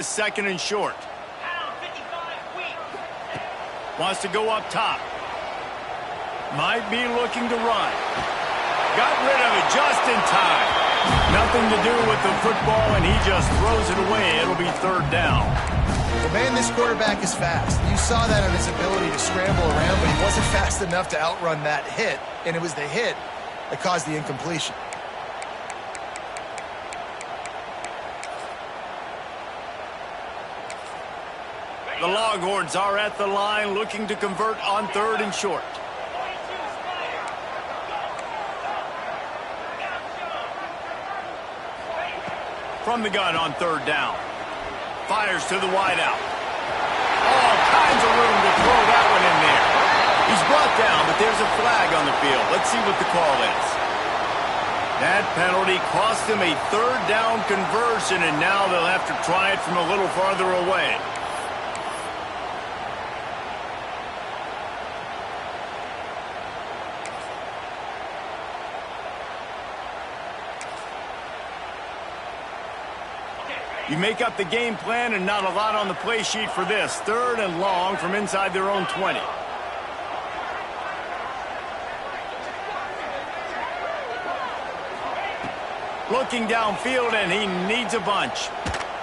Second and short. Wants to go up top. Might be looking to run. Got rid of it just in time. Nothing to do with the football, and he just throws it away. It'll be third down. Well, man, this quarterback is fast. You saw that on his ability to scramble around, but he wasn't fast enough to outrun that hit, and it was the hit that caused the incompletion. The Longhorns are at the line looking to convert on third and short. From the gun on third down. Fires to the wideout. All kinds of room to throw that one in there. He's brought down, but there's a flag on the field. Let's see what the call is. That penalty cost him a third down conversion, and now they'll have to try it from a little farther away. You make up the game plan and not a lot on the play sheet for this. Third and long from inside their own 20. Looking downfield, and he needs a bunch.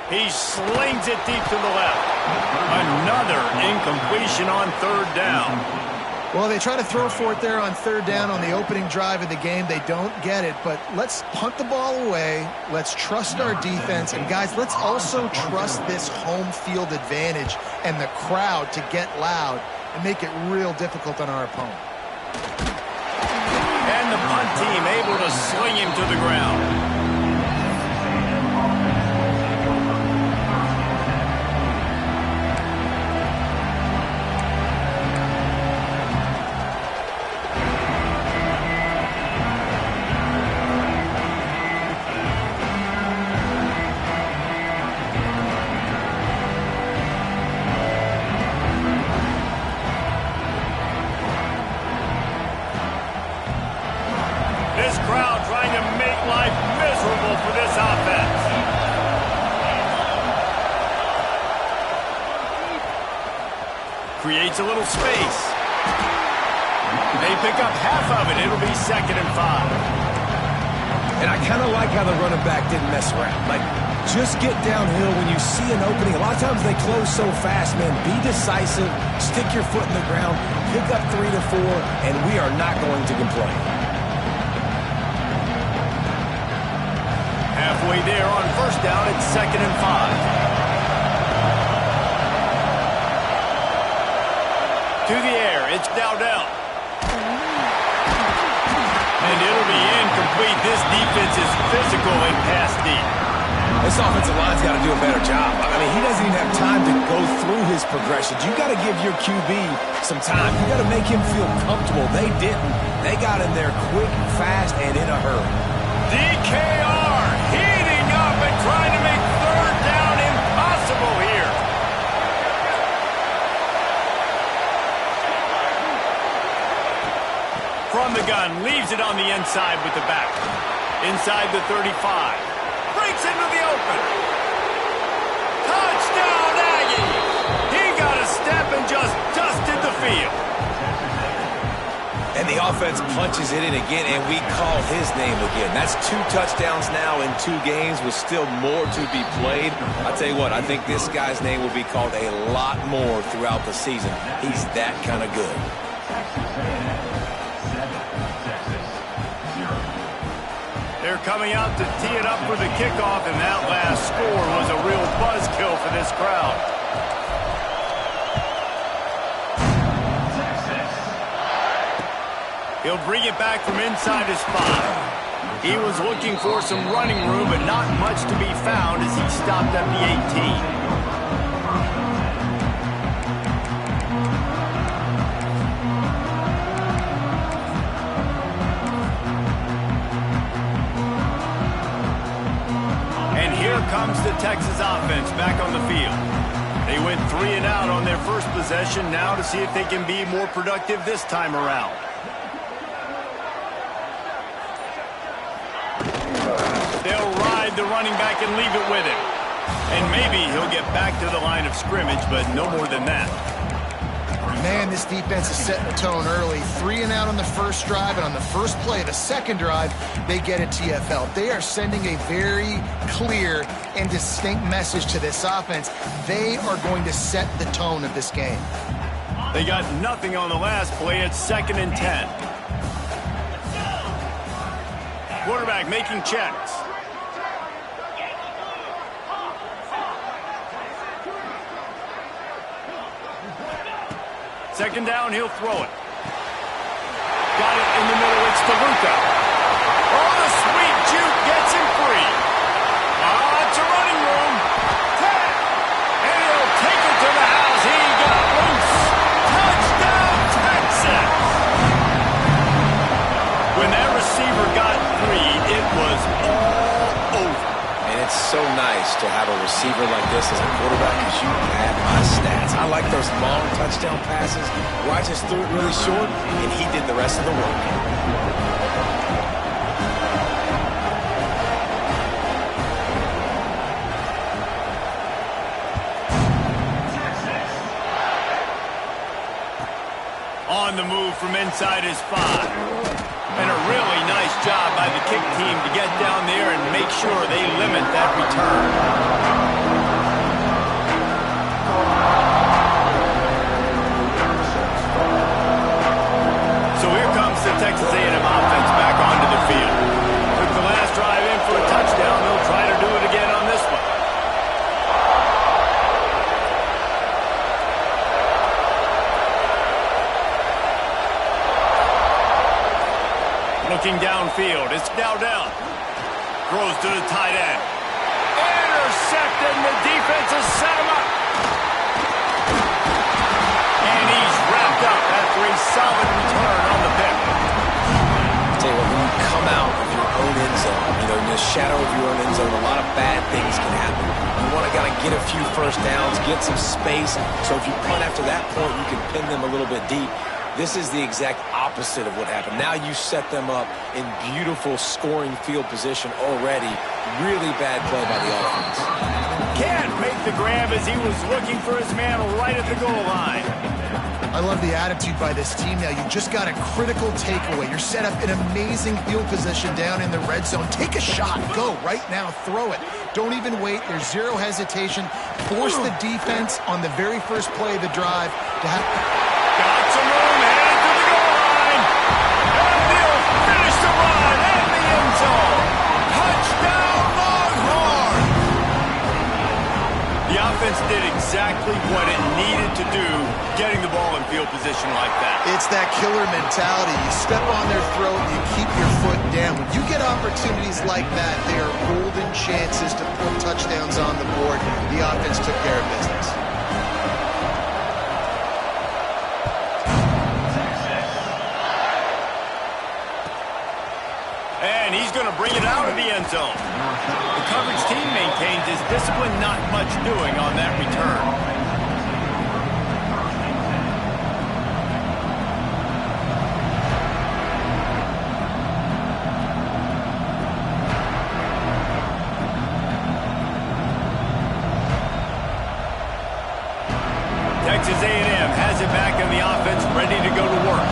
He slings it deep to the left. Another incompletion on third down. Well, they try to throw for it there on third down on the opening drive of the game. They don't get it, but let's punt the ball away. Let's trust our defense. And, guys, let's also trust this home field advantage and the crowd to get loud and make it real difficult on our opponent. And the punt team able to sling him to the ground. This crowd trying to make life miserable for this offense. Creates a little space. They pick up half of it. It'll be 2nd and 5. And I kind of like how the running back didn't mess around. Like, just get downhill when you see an opening. A lot of times they close so fast, man. Be decisive. Stick your foot in the ground. Pick up 3 to 4, and we are not going to complain. Halfway there on first down, it's 2nd and 5. To the air, it's Dowdell. And it'll be incomplete. This defense is physical and pass deep. This offensive line's got to do a better job. I mean, he doesn't even have time to go through his progressions. You got to give your QB some time. You got to make him feel comfortable. They didn't. They got in there quick, fast, and in a hurry. DKR heating up and trying to make third down impossible here. From the gun, leaves it on the inside with the back. Inside the 35. Breaks into the open. Touchdown, Aggies! He got a step and just dusted the field. And the offense punches it in again, and we call his name again. That's 2 touchdowns now in 2 games with still more to be played. I'll tell you what, I think this guy's name will be called a lot more throughout the season. He's that kind of good. They're coming out to tee it up for the kickoff, and that last score was a real buzzkill for this crowd. He'll bring it back from inside his 5. He was looking for some running room, but not much to be found as he stopped at the 18. And here comes the Texas offense back on the field. They went 3 and out on their first possession, now to see if they can be more productive this time around. They'll ride the running back and leave it with him. And maybe he'll get back to the line of scrimmage, but no more than that. Man, this defense is setting the tone early. 3 and out on the first drive, and on the first play of the second drive, they get a TFL. They are sending a very clear and distinct message to this offense. They are going to set the tone of this game. They got nothing on the last play. It's 2nd and 10. Quarterback making checks. Second down, he'll throw it. Got it in the middle, it's DeLuca. Oh, the sweet juke gets him free. It's a running room. 10. And he'll take it to the house. He got loose. Touchdown, Texas. When that receiver got free, it was all over. And it's so nice to have a receiver like this as a quarterback because you had my stats. I like those long touchdown passes where I just threw it really short and he did the rest of the work. On the move from inside his 5. And a really nice job by the kick team to get down there and make sure they limit that return. So here comes the Texas A&M offense back onto the field. Took the last drive in for a touchdown. They'll try to do it again on this one. Looking downfield, it's Dowdell. Throws to the tight end. Intercepted, and the defense has set him up. And he's wrapped up after a solid return on the pick. I'll tell you what, when you come out of your own end zone, in the shadow of your own end zone, a lot of bad things can happen. You want to kind of get a few first downs, get some space. So if you punt after that point, you can pin them a little bit deep. This is the exact opposite of what happened. Now you set them up in beautiful scoring field position already. Really bad play by the offense. Can't make the grab as he was looking for his man right at the goal line. I love the attitude by this team now. You just got a critical takeaway. You're set up in amazing field position down in the red zone. Take a shot. Go right now. Throw it. Don't even wait. There's zero hesitation. Force the defense on the very first play of the drive to have... Got some room, headed to the goal line. And they'll finish the run in the end zone. Touchdown, Longhorn. The offense did exactly what it needed to do, getting the ball in field position like that. It's that killer mentality. You step on their throat, you keep your foot down. When you get opportunities like that, they are golden chances to put touchdowns on the board. The offense took care of business. And he's going to bring it out of the end zone. The coverage team maintains his discipline, not much doing on that return. Texas A&M has it back in the offense, ready to go to work.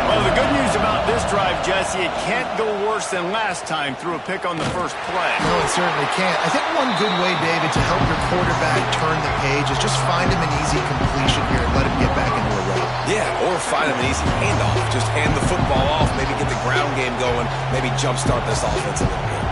Well, the good news about this drive, Jesse, it can't go worse than last time through a pick on the first play. No, it certainly can't. I think one good way, David, to help your quarterback turn the page is just find him an easy completion here and let him get back into a route. Yeah, or find him an easy handoff. Just hand the football off, maybe get the ground game going, maybe jumpstart this offense a little bit.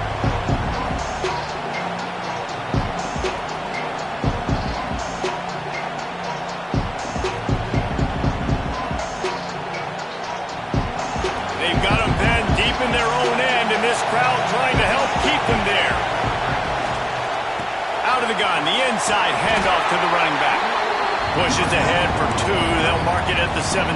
Crowd trying to help keep them there. Out of the gun, the inside handoff to the running back. Pushes ahead for 2. They'll mark it at the 17.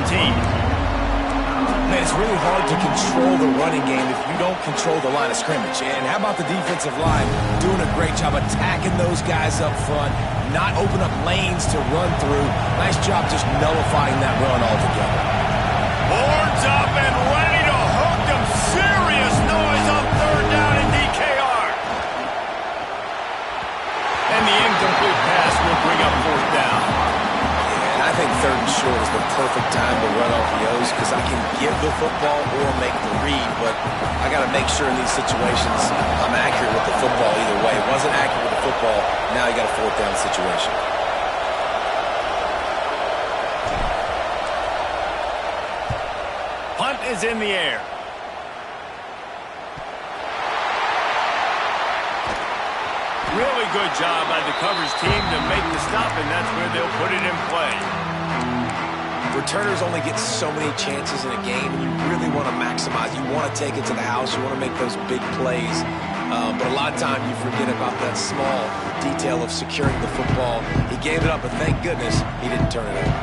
Man, it's really hard to control the running game if you don't control the line of scrimmage. And how about the defensive line doing a great job attacking those guys up front, not open up lanes to run through. Nice job just nullifying that run altogether. Boards up and ready to hook them. Serious noise on third down in DKR. And perfect time to run RPOs because I can give the football or make the read, but I got to make sure in these situations I'm accurate with the football either way. It wasn't accurate with the football. Now you got a fourth down situation. Punt is in the air. Really good job by the coverage team to make the stop, and that's where they'll put it in play. Returners only get so many chances in a game, and you really want to maximize. You want to take it to the house. You want to make those big plays. But a lot of times you forget about that small detail of securing the football. He gave it up, but thank goodness he didn't turn it over.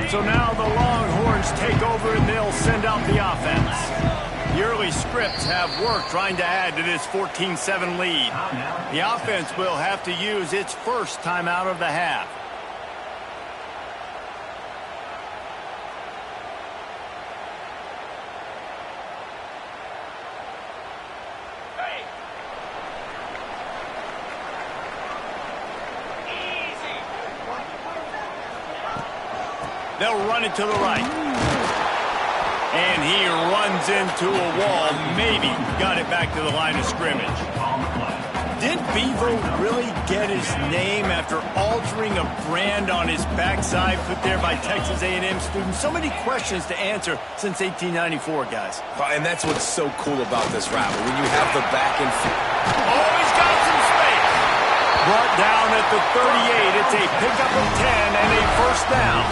So now the Longhorns take over, and they'll send out the offense. The early scripts have worked trying to add to this 14-7 lead. The offense will have to use its first timeout of the half. They'll run it to the right. And he runs into a wall. Maybe got it back to the line of scrimmage. Did Bevo really get his name after altering a brand on his backside put there by Texas A&M students? So many questions to answer since 1894, guys. And that's what's so cool about this rival. When you have the back and forth. Oh, he's got some space. Brought down at the 38. It's a pickup of 10 and a first down.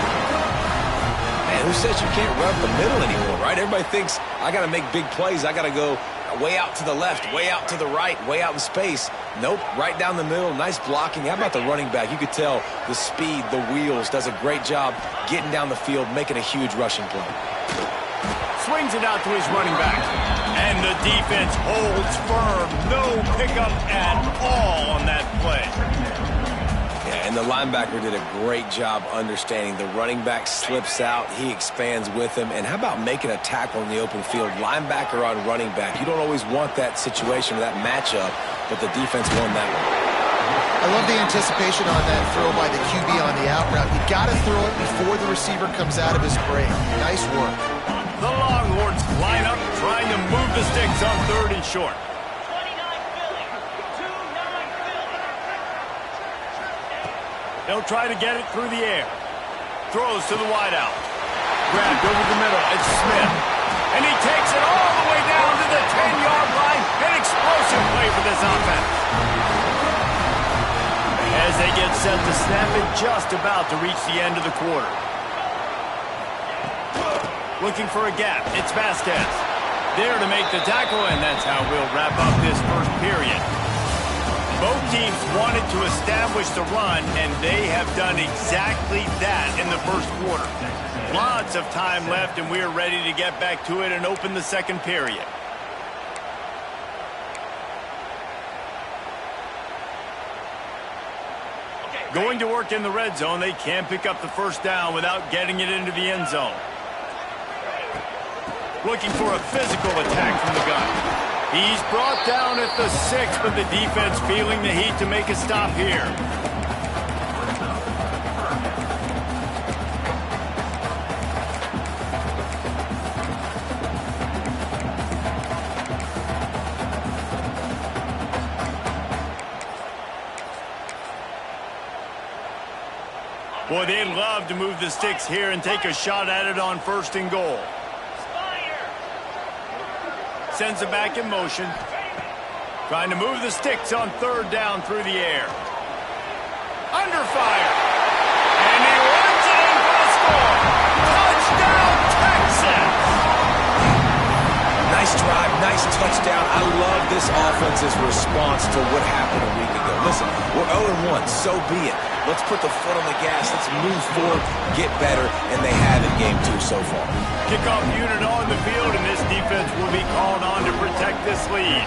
Man, who says you can't run the middle anymore, right? Everybody thinks I got to make big plays. I got to go way out to the left, way out to the right, way out in space. Nope, right down the middle. Nice blocking. How about the running back? You could tell the speed, the wheels, does a great job getting down the field, making a huge rushing play. Swings it out to his running back. And the defense holds firm. No pickup at all on that play. And the linebacker did a great job understanding. The running back slips out. He expands with him. And how about making a tackle in the open field? Linebacker on running back. You don't always want that situation or that matchup, but the defense won that one. I love the anticipation on that throw by the QB on the out route. You got to throw it before the receiver comes out of his break. Nice work. The Longhorns line up trying to move the sticks on 3rd and short. They'll try to get it through the air. Throws to the wideout. Grabbed over the middle. It's Smith. And he takes it all the way down to the 10-yard line. An explosive play for this offense. As they get set to snap it, just about to reach the end of the quarter. Looking for a gap. It's Vasquez. There to make the tackle, and that's how we'll wrap up this first period. Both teams wanted to establish the run, and they have done exactly that in the first quarter. Lots of time left, and we're ready to get back to it and open the second period. Going to work in the red zone, they can't pick up the first down without getting it into the end zone. Looking for a physical attack from the gun. He's brought down at the 6, but the defense feeling the heat to make a stop here. Boy, they'd love to move the sticks here and take a shot at it on 1st and goal. Sends it back in motion. Trying to move the sticks on 3rd down through the air. Under fire. And he runs it in for the score. Touchdown, Texas! Nice drive, nice touchdown. I love this offense's response to what happened a week ago. Listen, we're 0-1, so be it. Let's put the foot on the gas. Let's move forward, get better, and they have in game 2 so far. Kickoff unit on the field, and this defense will be called on to protect this lead.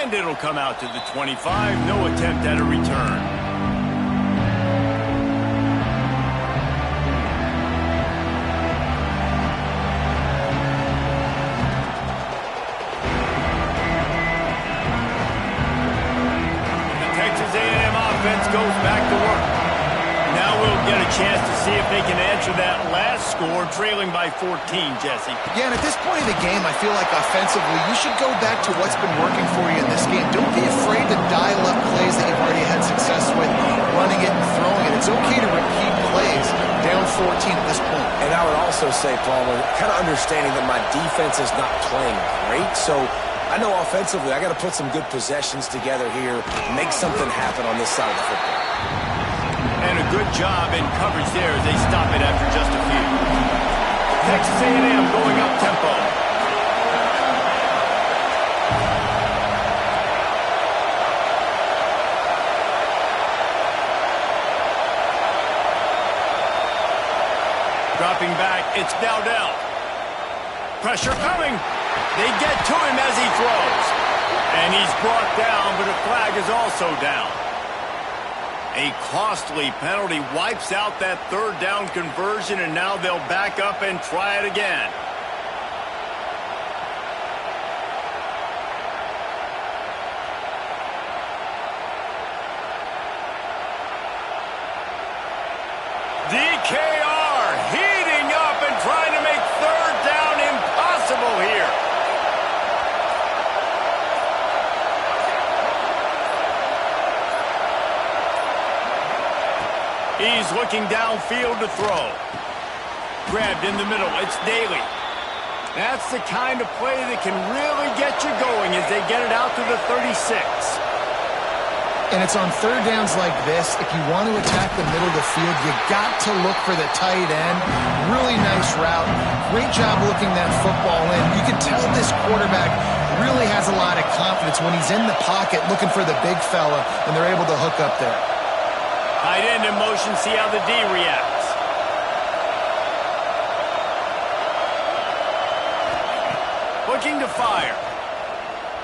And it'll come out to the 25. No attempt at a return. goes back to work. Now we'll get a chance to see if they can answer that last score, trailing by 14, Jesse. Yeah, and at this point of the game, I feel like offensively, you should go back to what's been working for you in this game. Don't be afraid to dial up plays that you've already had success with, running it and throwing it. It's okay to repeat plays down 14 at this point. And I would also say, Palmer, kind of understanding that my defense is not playing great, so I know offensively I got to put some good possessions together here, make something happen on this side of the football. And a good job in coverage there as they stop it after just a few. Texas A&M going up tempo. Dropping back, it's Dowdell. Pressure coming. They get to him as he throws. And he's brought down, but a flag is also down. A costly penalty wipes out that third down conversion, and now they'll back up and try it again. DKR heating up and trying to make third down impossible here. He's looking downfield to throw. Grabbed in the middle. It's Daly. That's the kind of play that can really get you going as they get it out to the 36. And it's on third downs like this, if you want to attack the middle of the field, you got to look for the tight end. Really nice route. Great job looking that football in. You can tell this quarterback really has a lot of confidence when he's in the pocket looking for the big fella, and they're able to hook up there. Tight end in motion, see how the D reacts. Looking to fire.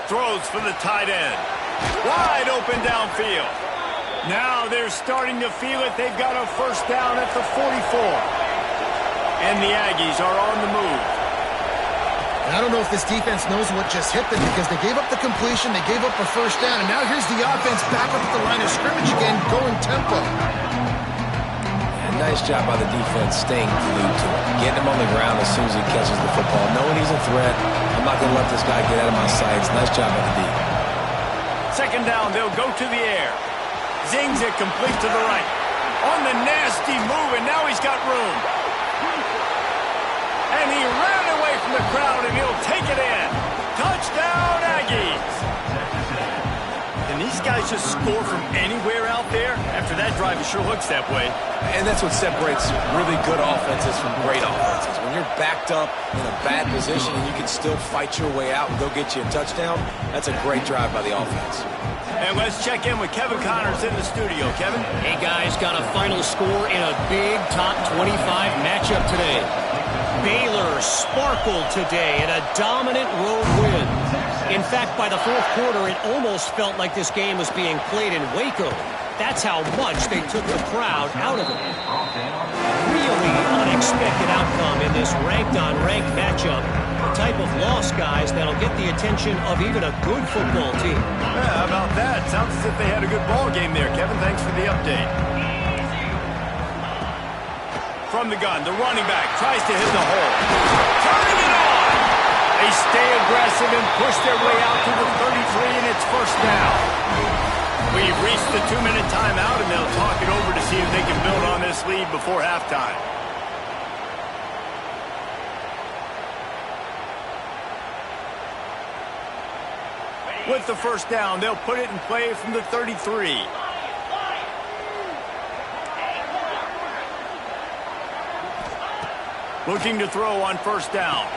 Throws for the tight end. Wide open downfield. Now they're starting to feel it. They've got a first down at the 44. And the Aggies are on the move. And I don't know if this defense knows what just hit them because they gave up the completion, they gave up a first down, and now here's the offense back up at the line of scrimmage again, going tempo. And nice job by the defense staying glued to him, getting him on the ground as soon as he catches the football, knowing he's a threat. I'm not going to let this guy get out of my sights. Nice job by the D. Second down, they'll go to the air. Zings it complete to the right. On the nasty move, and now he's got room. And he ran away from the crowd, and he'll take it in. Touchdown, Aggies. And these guys just score from anywhere out there? After that drive, it sure looks that way. And that's what separates really good offenses from great offenses. When you're backed up in a bad position and you can still fight your way out and go get you a touchdown, that's a great drive by the offense. And let's check in with Kevin Connors in the studio. Kevin? Hey, guys, got a final score in a big top 25 matchup today. Baylor sparkled today in a dominant road win. In fact, by the fourth quarter, it almost felt like this game was being played in Waco. That's how much they took the crowd out of it. Really unexpected outcome in this ranked-on-ranked matchup. The type of loss, guys, that'll get the attention of even a good football team. Yeah, how about that? Sounds as if they had a good ball game there, Kevin. Thanks for the update. From the gun, the running back tries to hit the hole. Turning it on! They stay aggressive and push their way out to the 33, and it's first down. We've reached the 2-minute timeout, and they'll talk it over to see if they can build on this lead before halftime. With the first down, they'll put it in play from the 33. Looking to throw on first down.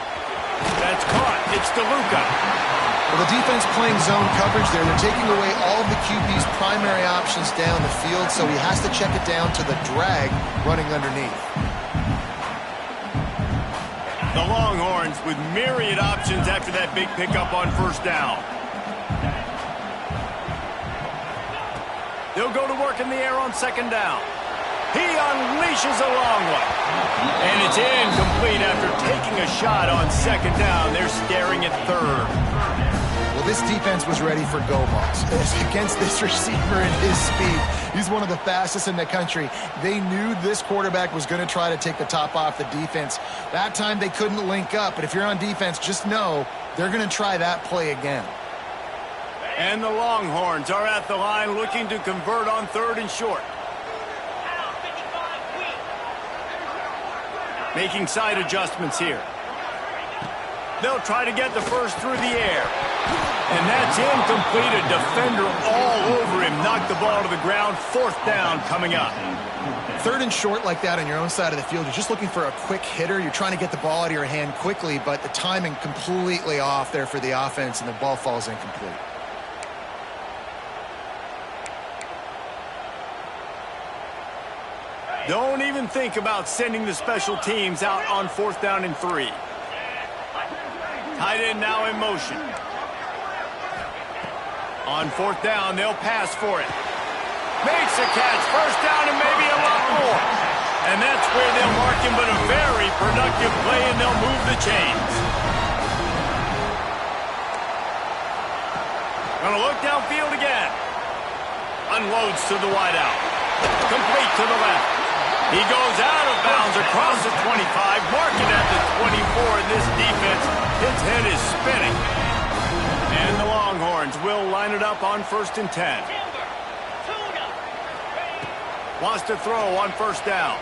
That's caught. It's DeLuca. Well, the defense playing zone coverage there. They're taking away all of the QB's primary options down the field, so he has to check it down to the drag running underneath. The Longhorns with myriad options after that big pickup on first down. They'll go to work in the air on second down. He unleashes a long one. And it's incomplete after taking a shot on second down. They're staring at third. Well, This defense was ready for go balls against this receiver and his speed. He's one of the fastest in the country. They knew this quarterback was going to try to take the top off the defense. That time they couldn't link up, but if you're on defense, just know they're going to try that play again. And the Longhorns are at the line looking to convert on 3rd and short. Making side adjustments here. They'll try to get the first through the air. And that's incomplete. A defender all over him. Knocked the ball to the ground. 4th down coming up. 3rd and short like that on your own side of the field. You're just looking for a quick hitter. You're trying to get the ball out of your hand quickly, but the timing completely off there for the offense, and the ball falls incomplete. Don't even think about sending the special teams out on 4th down and 3. Tight end now in motion. On 4th down, they'll pass for it. Makes a catch. 1st down and maybe a lot more. And that's where they'll mark him, but a very productive play, and they'll move the chains. Gonna look downfield again. Unloads to the wideout. Complete to the left. He goes out of bounds across the 25, marking at the 24, and this defense, his head is spinning. And the Longhorns will line it up on 1st and 10. Wants to throw on 1st down.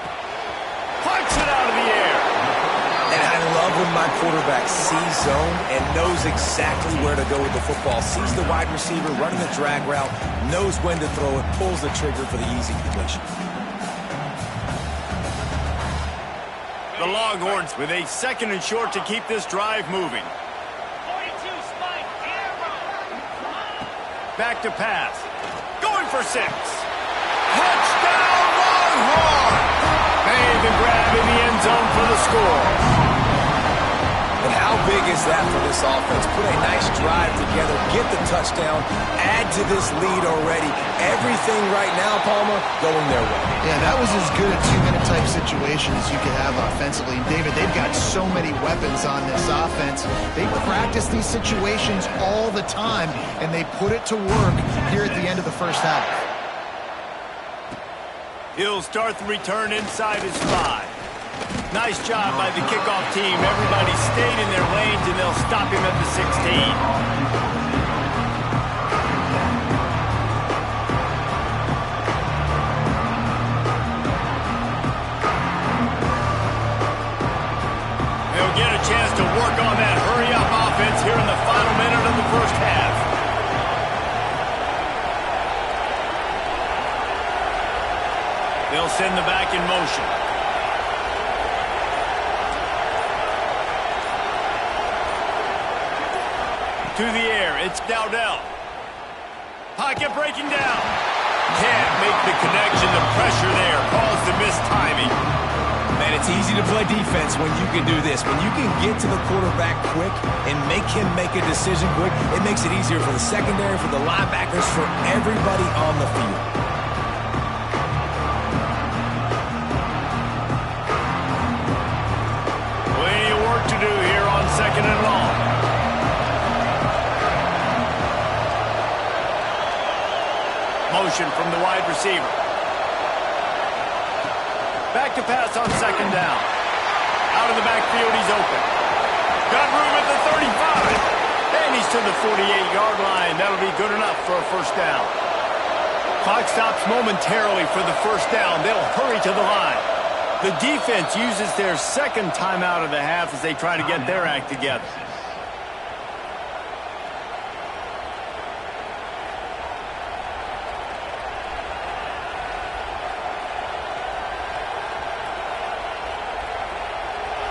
Punch it out of the air. And I love when my quarterback sees zone and knows exactly where to go with the football. Sees the wide receiver running the drag route, knows when to throw it, pulls the trigger for the easy completion. The Longhorns with a 2nd and short to keep this drive moving. Back to pass. Going for 6. Touchdown, Longhorns! Made the grab in the end zone for the score. And how big is that for this offense? Put a nice drive together, get the touchdown, add to this lead already. Everything right now, Palmer, going their way. Yeah, that was as good a 2-minute type situation as you could have offensively. And David, they've got so many weapons on this offense. They practice these situations all the time, and they put it to work here at the end of the 1st half. He'll start the return inside his 5. Nice job by the kickoff team. Everybody stayed in their lanes, and they'll stop him at the 16. They'll get a chance to work on that hurry-up offense here in the final minute of the 1st half. They'll send the back in motion. To the air, it's Dowdell. Pocket breaking down. Can't make the connection. The pressure there caused the missed timing. Man, it's easy to play defense when you can do this. When you can get to the quarterback quick and make him make a decision quick, it makes it easier for the secondary, for the linebackers, for everybody on the field. Plenty of work to do here on 2nd and long. Motion from the wide receiver. Back to pass on 2nd down. Out of the backfield, he's open. Got room at the 35. And he's to the 48-yard line. That'll be good enough for a 1st down. Clock stops momentarily for the 1st down. They'll hurry to the line. The defense uses their 2nd timeout of the half as they try to get their act together.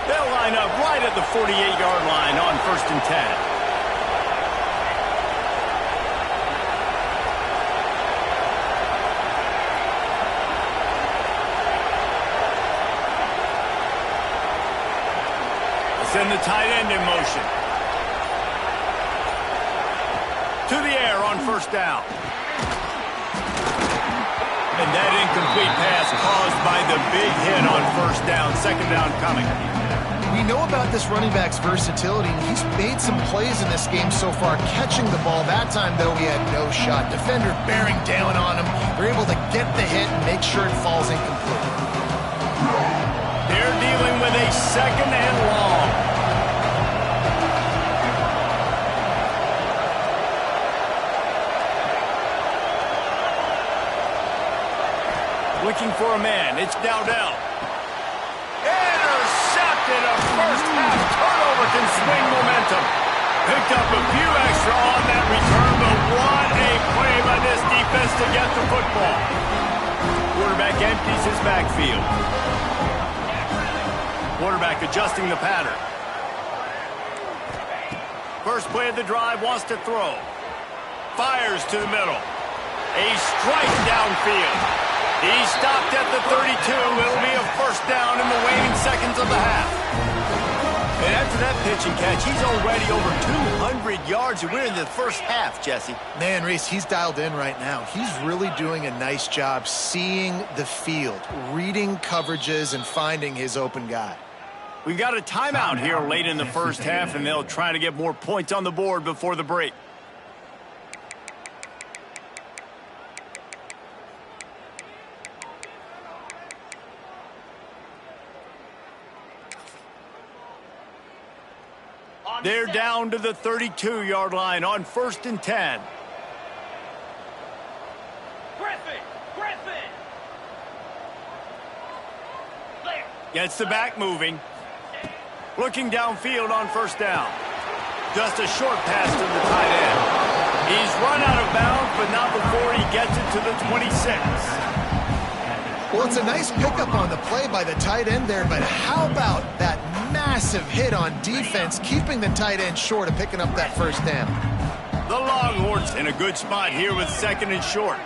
They'll line up right at the 48-yard line on 1st and 10. Send the tight end in motion. To the air on 1st down. And that incomplete pass caused by the big hit on 1st down. 2nd down coming. We know about this running back's versatility, and he's made some plays in this game so far, catching the ball. That time, though, he had no shot. Defender bearing down on him. They're able to get the hit and make sure it falls incomplete. They're dealing with a second and long. Looking for a man. It's Dowdell. Intercepted. A first-half turnover can swing momentum. Picked up a few extra on that return, but what a play by this defense to get the football. Quarterback empties his backfield. Quarterback adjusting the pattern. First play of the drive, wants to throw. Fires to the middle. A strike downfield. He stopped at the 32. It'll be a first down in the waning seconds of the half. And after that pitch and catch, he's already over 200 yards, and we're in the first half, Jesse. Man, Reese, he's dialed in right now. He's really doing a nice job seeing the field, reading coverages, and finding his open guy. We've got a timeout here late in the first half, and they'll try to get more points on the board before the break. They're down to the 32-yard line on 1st and 10. Griffin! Gets the back moving. Looking downfield on first down. Just a short pass to the tight end. He's run out of bounds, but not before he gets it to the 26. Well, it's a nice pickup on the play by the tight end there, but how about that massive hit on defense, keeping the tight end short of picking up that first down? The Longhorns in a good spot here with 2nd and short.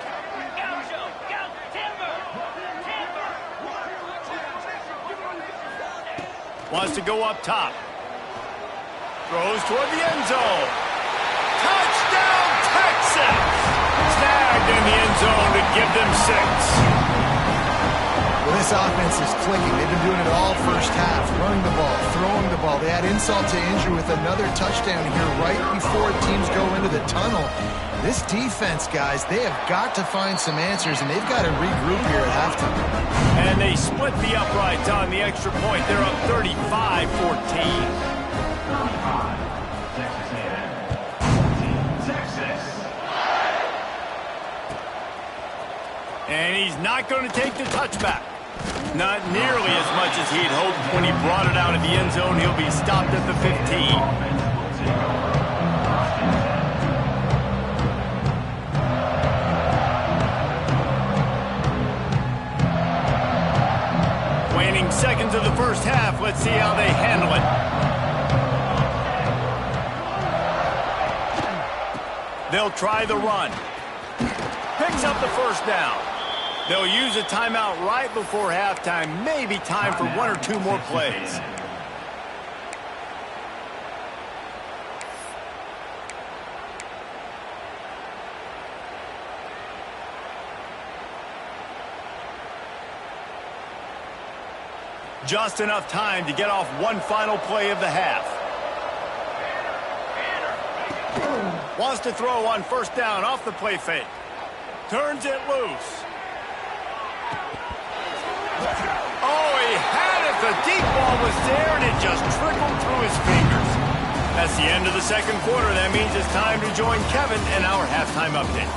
Wants to go up top. Throws toward the end zone. Touchdown, Texas! Snagged in the end zone to give them 6. Well, this offense is clicking. They've been doing it all first half, running the ball, throwing the ball. They had insult to injury with another touchdown here right before teams go into the tunnel. This defense, guys, they have got to find some answers, and they've got to regroup here at halftime. And they split the uprights on the extra point. They're up 35-14. And he's not going to take the touchback. Not nearly as much as he'd hoped when he brought it out of the end zone. He'll be stopped at the 15. Waning seconds of the first half. Let's see how they handle it. They'll try the run. Picks up the first down. They'll use a timeout right before halftime. Maybe time for 1 or 2 more plays. Just enough time to get off one final play of the half. Wants to throw on first down off the play fake. Turns it loose. Oh, he had it. The deep ball was there, and it just trickled through his fingers. That's the end of the second quarter. That means it's time to join Kevin in our halftime update.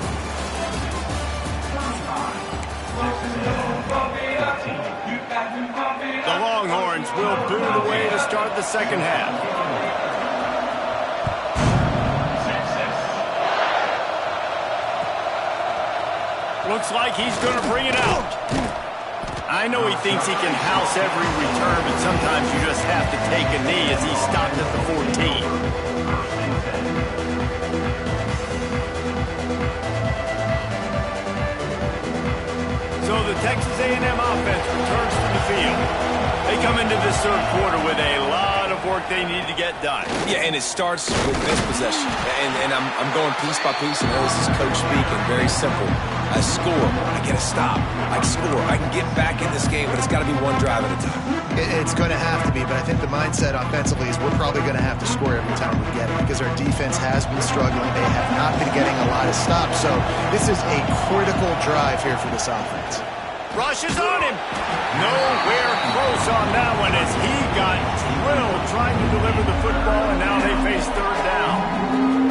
The Longhorns will boo the way to start the second half. Looks like he's going to bring it out. I know he thinks he can house every return, but sometimes you just have to take a knee as he stopped at the 14. So the Texas A&M offense returns to the field. They come into this third quarter with a lot of of work they need to get done. Yeah, and it starts with this possession. And I'm going piece by piece. I know this is coach speaking. Very simple. I score. I get a stop. I score. I can get back in this game, but it's got to be one drive at a time. It's going to have to be, but I think the mindset offensively is we're probably going to have to score every time we get it because our defense has been struggling. They have not been getting a lot of stops. So this is a critical drive here for this offense. Rushes on him. Nowhere close on that one as he got drilled trying to deliver the football, and now they face third down.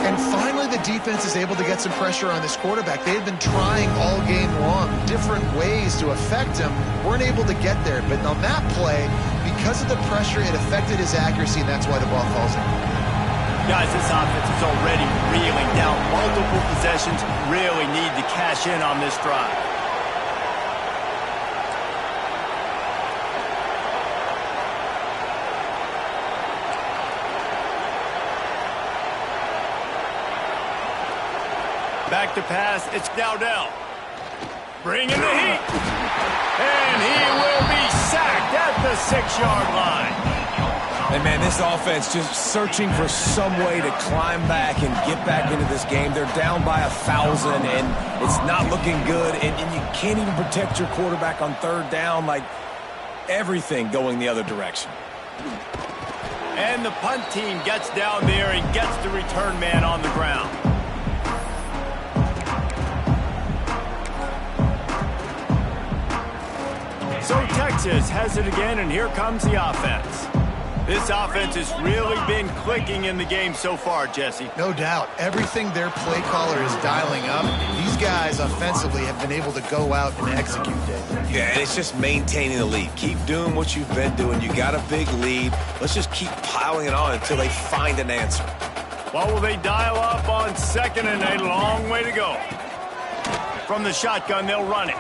And finally, the defense is able to get some pressure on this quarterback. They've been trying all game long different ways to affect him. Weren't able to get there. But on that play, because of the pressure, it affected his accuracy, and that's why the ball falls in. Guys, this offense is already reeling down multiple possessions. Really need to cash in on this drive. Back to pass, it's Dowdell. Bringing the heat. And he will be sacked at the 6-yard line. And, man, this offense just searching for some way to climb back and get back into this game. They're down by 1,000, and it's not looking good. And you can't even protect your quarterback on third down. Like, everything going the other direction. And the punt team gets down there and gets the return man on the ground. So Texas has it again, and here comes the offense. This offense has really been clicking in the game so far, Jesse. No doubt. Everything their play caller is dialing up, these guys offensively have been able to go out and execute it. Yeah, and it's just maintaining the lead. Keep doing what you've been doing. You got a big lead. Let's just keep piling it on until they find an answer. Well, will they dial up on second and a long way to go? From the shotgun, they'll run it.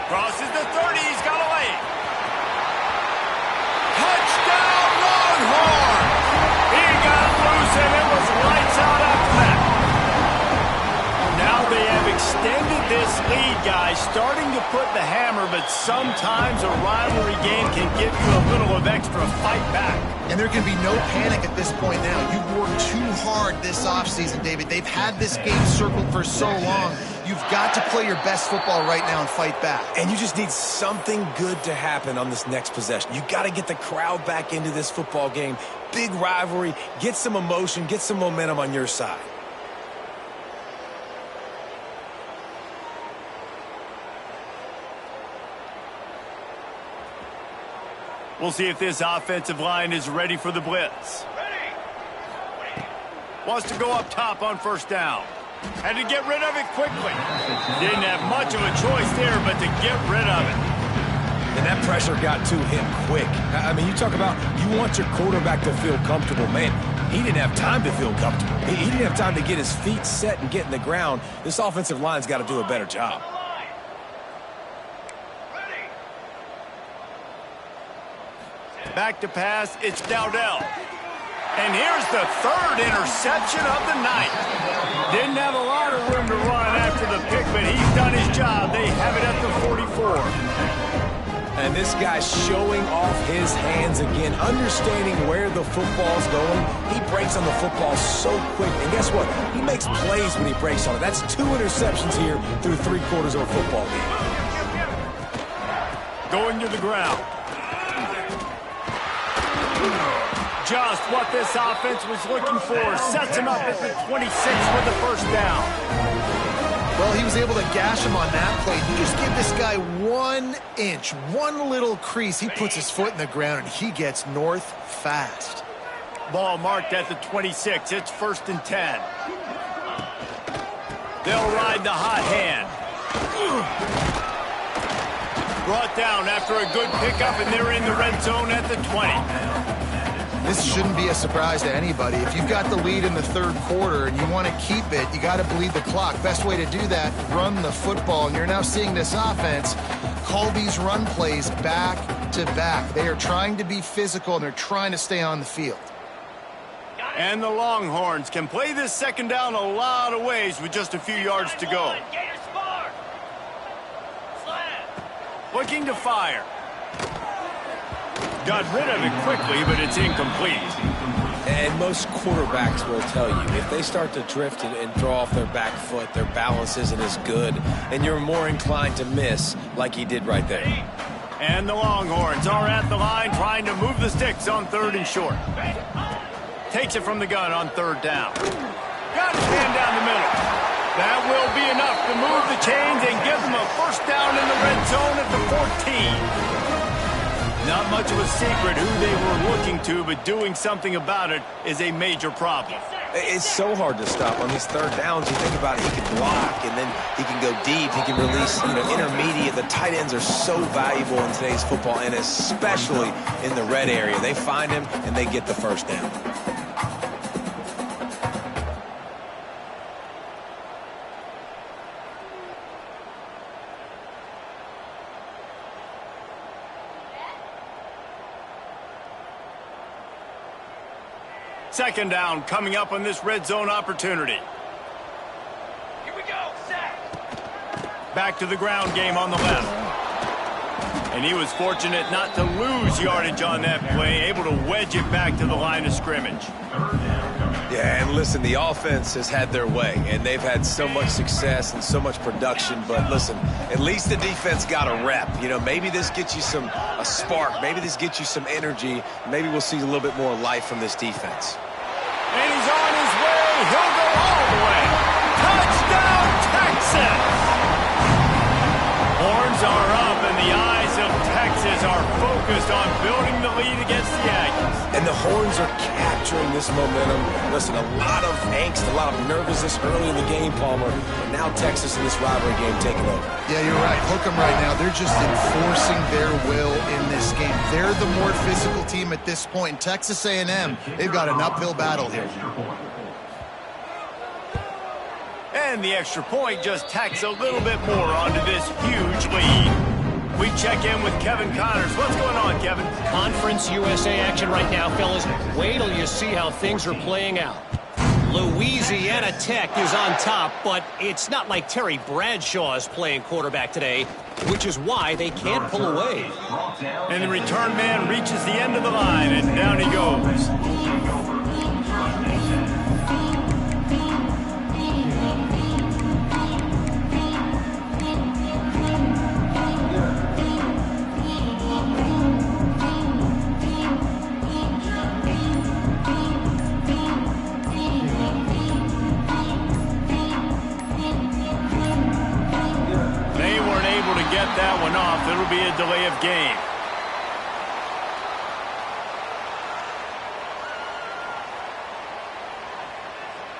Crosses the 30, he's got away. Touchdown, Longhorn! He got loose and it was lights out after that. Now they have extended this lead, guys, starting to put the hammer, but sometimes a rivalry game can give you a little of extra fight back. And there can be no panic at this point now. You've worked too hard this offseason, David. They've had this game circled for so long. You've got to play your best football right now and fight back. And you just need something good to happen on this next possession. You got to get the crowd back into this football game. Big rivalry. Get some emotion. Get some momentum on your side. We'll see if this offensive line is ready for the blitz. Wants to go up top on first down. Had to get rid of it quickly. Didn't have much of a choice there, but to get rid of it. And that pressure got to him quick. I mean, you talk about you want your quarterback to feel comfortable. Man, he didn't have time to feel comfortable. He didn't have time to get his feet set and get in the ground. This offensive line's got to do a better job. Back to pass, it's Dowdell. And here's the third interception of the night. Didn't have a lot of room to run after the pick, but he's done his job. They have it at the 44. And this guy's showing off his hands again, understanding where the football's going. He breaks on the football so quick. And guess what? He makes plays when he breaks on it. That's 2 interceptions here through 3 quarters of a football game. Going to the ground. Just what this offense was looking for. Sets him up at the 26 for the first down. Well, he was able to gash him on that play. You just give this guy 1 inch, one little crease. He puts his foot in the ground, and he gets north fast. Ball marked at the 26. It's 1st and 10. They'll ride the hot hand. Brought down after a good pickup, and they're in the red zone at the 20. This shouldn't be a surprise to anybody. If you've got the lead in the 3rd quarter and you want to keep it, you got to bleed the clock. Best way to do that, run the football. And you're now seeing this offense call these run plays back to back. They are trying to be physical, and they're trying to stay on the field. And the Longhorns can play this second down a lot of ways with just a few yards to go. Looking to fire. Got rid of it quickly, but it's incomplete. And most quarterbacks will tell you, if they start to drift and throw off their back foot, their balance isn't as good, and you're more inclined to miss like he did right there. And the Longhorns are at the line trying to move the sticks on 3rd and short. Takes it from the gun on 3rd down. Got his hand down the middle. That will be enough to move the chains and give them a first down in the red zone at the 14. Not much of a secret who they were looking to, but doing something about it is a major problem. It's so hard to stop on these 3rd downs. You think about it, he can block, and then he can go deep. He can release, intermediate. The tight ends are so valuable in today's football, and especially in the red area. They find him, and they get the first down. Second down coming up on this red zone opportunity. Here we go, set. Back to the ground game on the left. And he was fortunate not to lose yardage on that play, able to wedge it back to the line of scrimmage. Yeah, and listen, the offense has had their way, and they've had so much success and so much production. But listen, at least the defense got a rep. Maybe this gets you a spark. Maybe this gets you some energy. Maybe we'll see a little bit more life from this defense. And he's on his way. He'll go all the way. Touchdown, Texas! Horns are up, and the eyes of Texas are focused on building the lead against the Aggies. And the Horns are capturing this momentum. Listen, a lot of angst, a lot of nervousness early in the game, Palmer. But now Texas in this rivalry game taking over. Yeah, you're right. Hook them right now. They're just enforcing their will in this game. They're the more physical team at this point. Texas A&M, they've got an uphill battle here. And the extra point just tacks a little bit more onto this huge lead. We check in with Kevin Connors. What's going on, Kevin? Conference USA action right now, fellas. Wait till you see how things are playing out. Louisiana Tech is on top, but it's not like Terry Bradshaw is playing quarterback today, which is why they can't pull away. And the return man reaches the end of the line, and down he goes. That one off. It'll be a delay of game.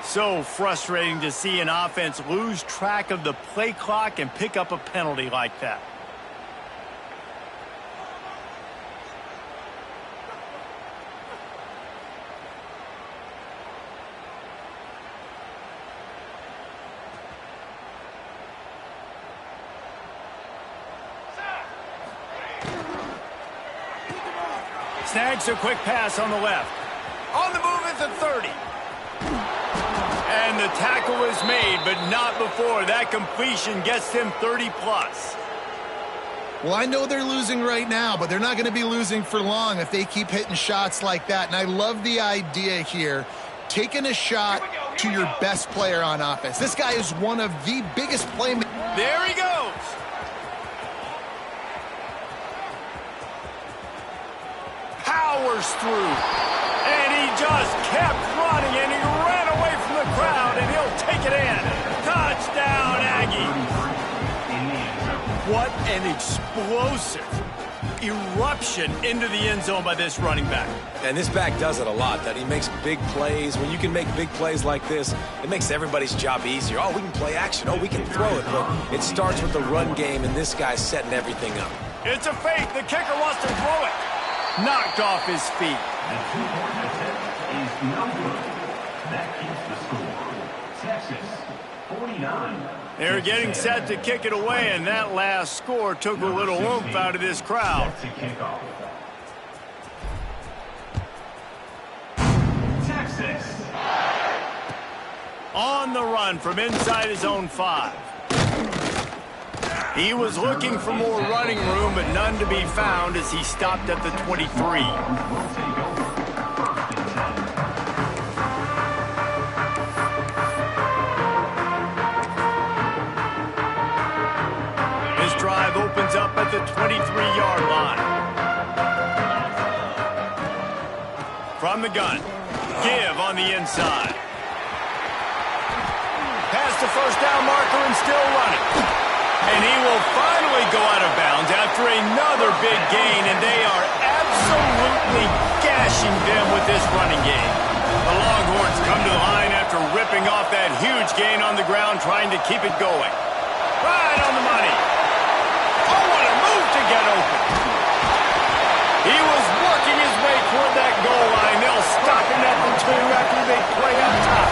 So frustrating to see an offense lose track of the play clock and pick up a penalty like that. Snags a quick pass on the left. On the move at the 30. And the tackle is made, but not before that completion gets him 30-plus. Well, I know they're losing right now, but they're not going to be losing for long if they keep hitting shots like that. And I love the idea here, taking a shot to your best player on offense. This guy is one of the biggest playmakers. There he goes. Powers through, and he just kept running, and he ran away from the crowd, and he'll take it in. Touchdown, Aggies. What an explosive eruption into the end zone by this running back. And this back does it a lot, that he makes big plays. When you can make big plays like this, it makes everybody's job easier. Oh, we can play action. Oh, we can throw it. But it starts with the run game, and this guy's setting everything up. It's a fake. The kicker wants to throw it. Knocked off his feet. That keeps the score. Texas, 49. They're getting set to kick it away, and that last score took a little oomph out of this crowd. Texas. On the run from inside his own 5. He was looking for more running room, but none to be found as he stopped at the 23. His drive opens up at the 23-yard line. From the gun, give on the inside. Past the first down marker and still running. And he will finally go out of bounds after another big gain, and they are absolutely gashing them with this running game. The Longhorns come to the line after ripping off that huge gain on the ground, trying to keep it going. Right on the money. Oh, what a move to get open. He was working his way toward that goal line. They'll stop him at the 2 after the big play up top.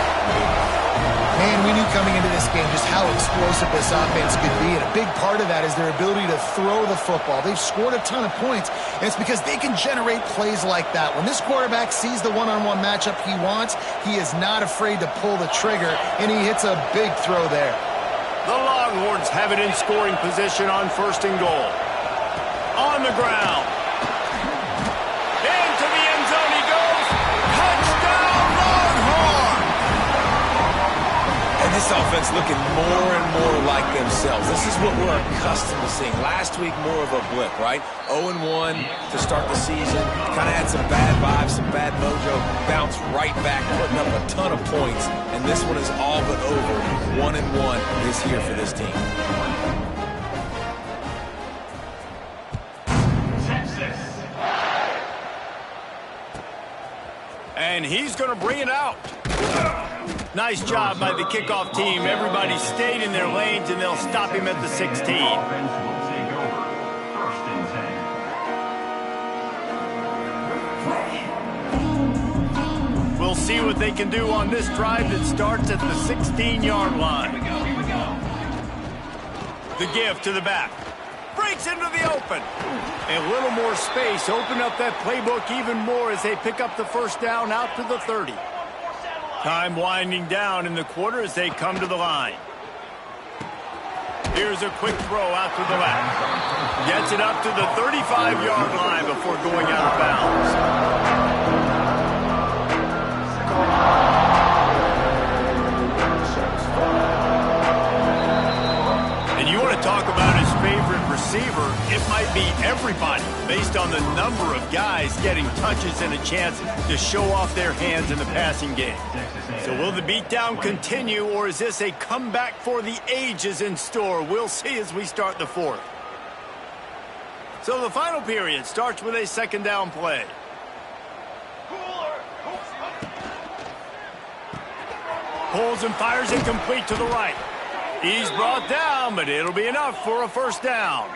Man, we knew coming into this game just how explosive this offense could be, and a big part of that is their ability to throw the football. They've scored a ton of points, and it's because they can generate plays like that. When this quarterback sees the one-on-one matchup he wants, he is not afraid to pull the trigger, and he hits a big throw there. The Longhorns have it in scoring position on 1st and goal. On the ground. Into the end zone he goes. Touchdown, Longhorns! And this offense looking more and more like themselves. This is what we're accustomed to seeing. Last week, more of a blip, right? 0-1 to start the season. Kind of had some bad vibes, some bad mojo. Bounced right back, putting up a ton of points. And this one is all but over. 1-1 is here for this team. Texas. And he's going to bring it out. Nice job by the kickoff team. Everybody stayed in their lanes, and they'll stop him at the 16. Offense will take over. 1st and 10. We'll see what they can do on this drive that starts at the 16-yard line. Here we go. The give to the back. Breaks into the open. A little more space. Open up that playbook even more as they pick up the 1st down out to the 30. Time winding down in the quarter as they come to the line. Here's a quick throw out to the left. Gets it up to the 35-yard line before going out of bounds. And you want to talk about his favorite receiver, it might be everybody based on the number of guys getting touches and a chance to show off their hands in the passing game. So will the beatdown continue, or is this a comeback for the ages in store? We'll see as we start the 4th. So the final period starts with a 2nd down play. Pulls and fires it complete to the right. He's brought down, but it'll be enough for a 1st down.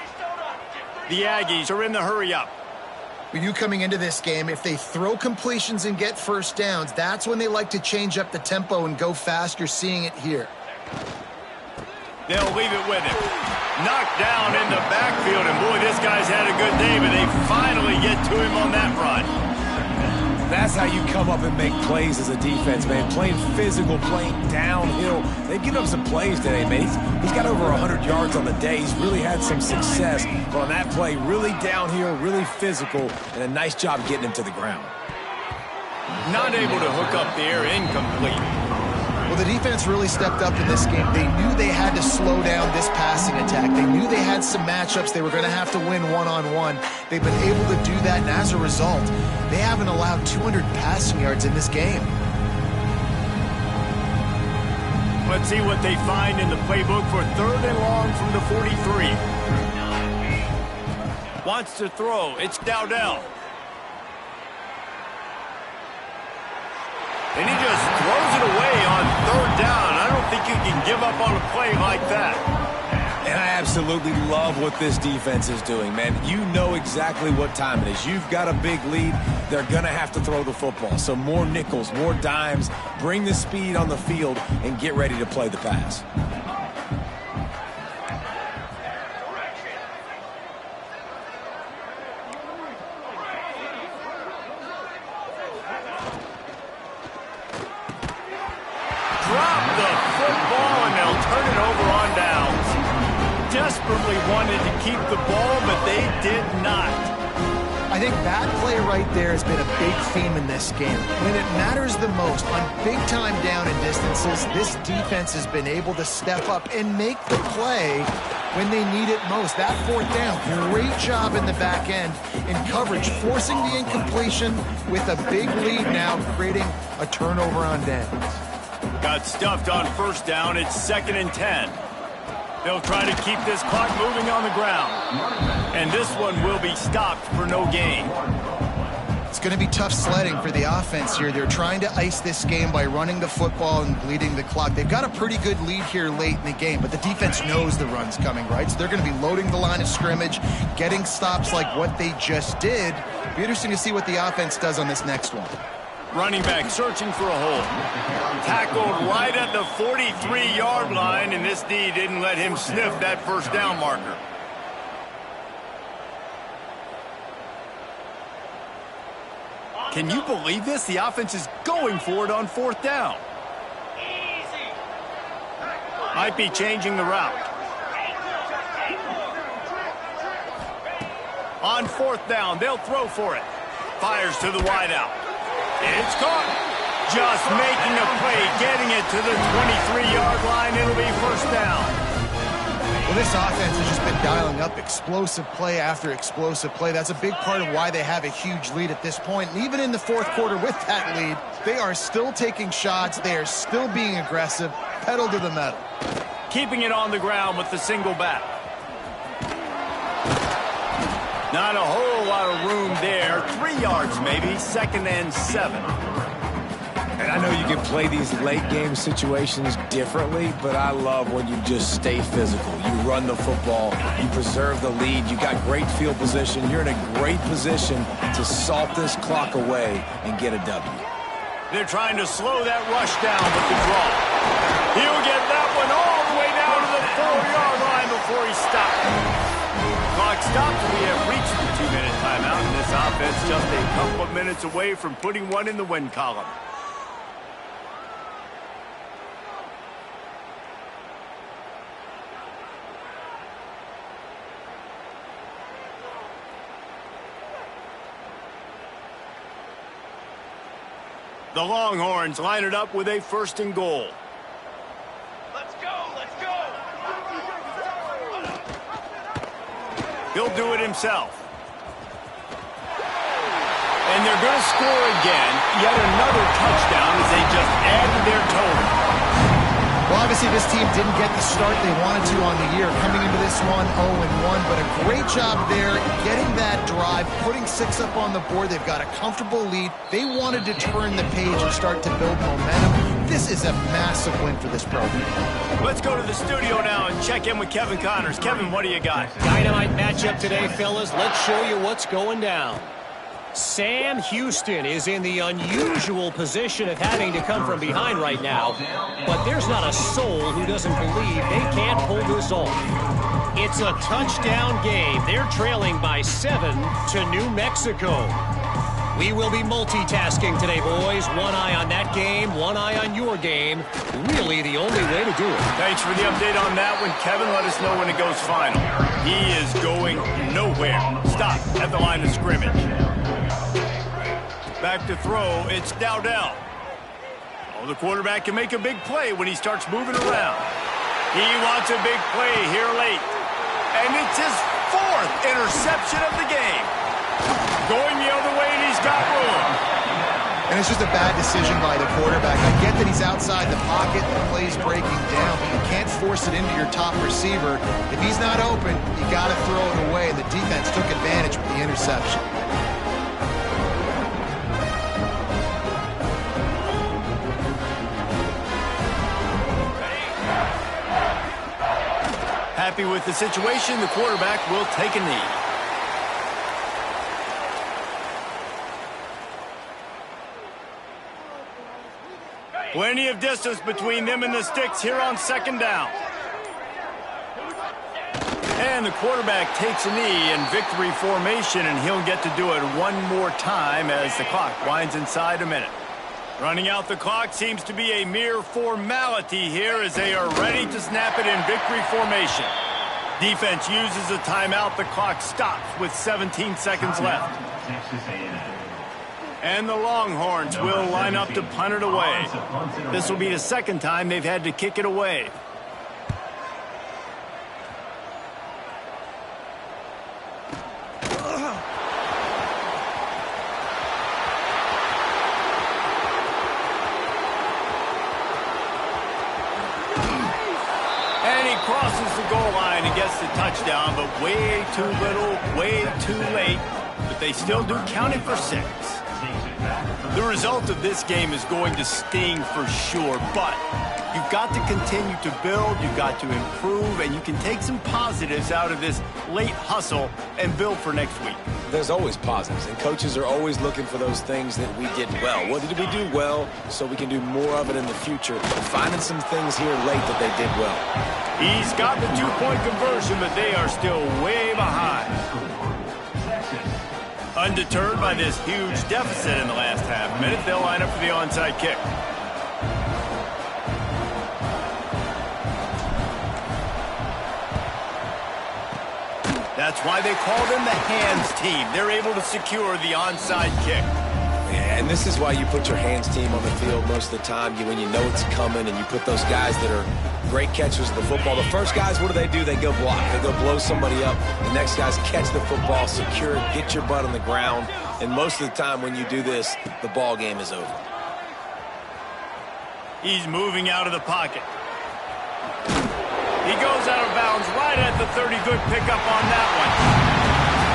The Aggies are in the hurry-up. We knew coming into this game, if they throw completions and get 1st downs, that's when they like to change up the tempo and go fast. You're seeing it here. They'll leave it with him. Knocked down in the backfield, and boy, this guy's had a good day, but they finally get to him on that run. That's how you come up and make plays as a defense, man. Playing physical, playing downhill. They've given up some plays today, man. He's got over 100 yards on the day. He's really had some success. But on that play, really downhill, really physical, and a nice job getting him to the ground. Not able to hook up there, incomplete. Well, the defense really stepped up in this game. They knew they had to slow down this passing attack. They knew they had some matchups they were going to have to win one-on-one. They've been able to do that, and as a result, they haven't allowed 200 passing yards in this game. Let's see what they find in the playbook for 3rd and long from the 43. Wants to throw. It's Dowdell. And he just throws it away on 3rd down. I don't think you can give up on a play like that. And I absolutely love what this defense is doing, man. You know exactly what time it is. You've got a big lead. They're going to have to throw the football. So more nickels, more dimes. Bring the speed on the field and get ready to play the pass. desperately wanted to keep the ball, but they did not. I think that play right there has been a big theme in this game. When it matters the most, on big-time down and distances, this defense has been able to step up and make the play when they need it most. That fourth down, great job in the back end in coverage, forcing the incompletion with a big lead now, creating a turnover on downs. Got stuffed on first down. It's 2nd and 10. They'll try to keep this clock moving on the ground. And this one will be stopped for no gain. It's going to be tough sledding for the offense here. They're trying to ice this game by running the football and bleeding the clock. They've got a pretty good lead here late in the game, but the defense knows the run's coming, right? So they're going to be loading the line of scrimmage, getting stops like what they just did. It'll be interesting to see what the offense does on this next one. Running back searching for a hole. Tackled right at the 43-yard line, and this D didn't let him sniff that first down marker. Can you believe this? The offense is going for it on fourth down. Might be changing the route. On fourth down, they'll throw for it. Fires to the wideout. It's caught. Just making a play, getting it to the 23-yard line. It'll be first down. Well, this offense has just been dialing up explosive play after explosive play. That's a big part of why they have a huge lead at this point. And even in the fourth quarter with that lead, they are still taking shots. They are still being aggressive, pedal to the metal. Keeping it on the ground with the single back. Not a whole lot of room there. 3 yards maybe, 2nd and 7. And I know you can play these late game situations differently, but I love when you just stay physical. You run the football, you preserve the lead, you got great field position. You're in a great position to salt this clock away and get a W. They're trying to slow that rush down with the draw. He'll get that one all the way down to the 4-yard line before he stopped. Clock stopped. We have reached the 2-minute timeout, and this offense just a couple of minutes away from putting one in the win column. The Longhorns line it up with a 1st and goal. Let's go, let's go. He'll do it himself. And they're going to score again. Yet another touchdown as they just add to their total. Well, obviously this team didn't get the start they wanted to on the year. Coming into this one 0-1, but a great job there getting that drive, putting 6 up on the board. They've got a comfortable lead. They wanted to turn the page and start to build momentum. This is a massive win for this program. Let's go to the studio now and check in with Kevin Connors. Kevin, what do you got? Dynamite matchup today, fellas. Let's show you what's going down. Sam Houston is in the unusual position of having to come from behind right now, but there's not a soul who doesn't believe they can't pull this off. It's a touchdown game. They're trailing by 7 to New Mexico. We will be multitasking today, boys. One eye on that game, one eye on your game. Really the only way to do it. Thanks for the update on that one, Kevin. Let us know when it goes final. He is going nowhere. Stop at the line of scrimmage. Back to throw, it's Dowdell. Oh, the quarterback can make a big play when he starts moving around. He wants a big play here late. And it's his 4th interception of the game. Going the other way, and he's got room. And it's just a bad decision by the quarterback. I get that he's outside the pocket, the play's breaking down, but you can't force it into your top receiver. If he's not open, you got to throw it away, and the defense took advantage with the interception. Happy with the situation, the quarterback will take a knee. Plenty of distance between them and the sticks here on 2nd down. And the quarterback takes a knee in victory formation, and he'll get to do it one more time as the clock winds inside a minute. Running out the clock seems to be a mere formality here as they are ready to snap it in victory formation. Defense uses a timeout. The clock stops with 17 seconds left. And the Longhorns will line up to punt it away. This will be the second time they've had to kick it away. And he crosses the goal line and gets the touchdown, but way too little, way too late. But they still do count it for 6. The result of this game is going to sting for sure, but you've got to continue to build, you've got to improve, and you can take some positives out of this late hustle and build for next week. There's always positives, and coaches are always looking for those things that we did well. What did we do well so we can do more of it in the future? Finding some things here late that they did well. He's got the 2-point conversion, but they are still way behind. Undeterred by this huge deficit in the last half minute, they'll line up for the onside kick. That's why they call them the hands team. They're able to secure the onside kick. And this is why you put your hands team on the field most of the time when you know it's coming, and you put those guys that are great catchers of the football. The first guys, what do? They go block. They go blow somebody up. The next guys catch the football, secure it, get your butt on the ground. And most of the time when you do this, the ball game is over. He's moving out of the pocket. He goes out of bounds right at the 30. Good pickup on that one.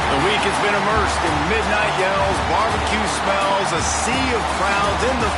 The week has been immersed in midnight yells, barbecue smells, a sea of crowds in the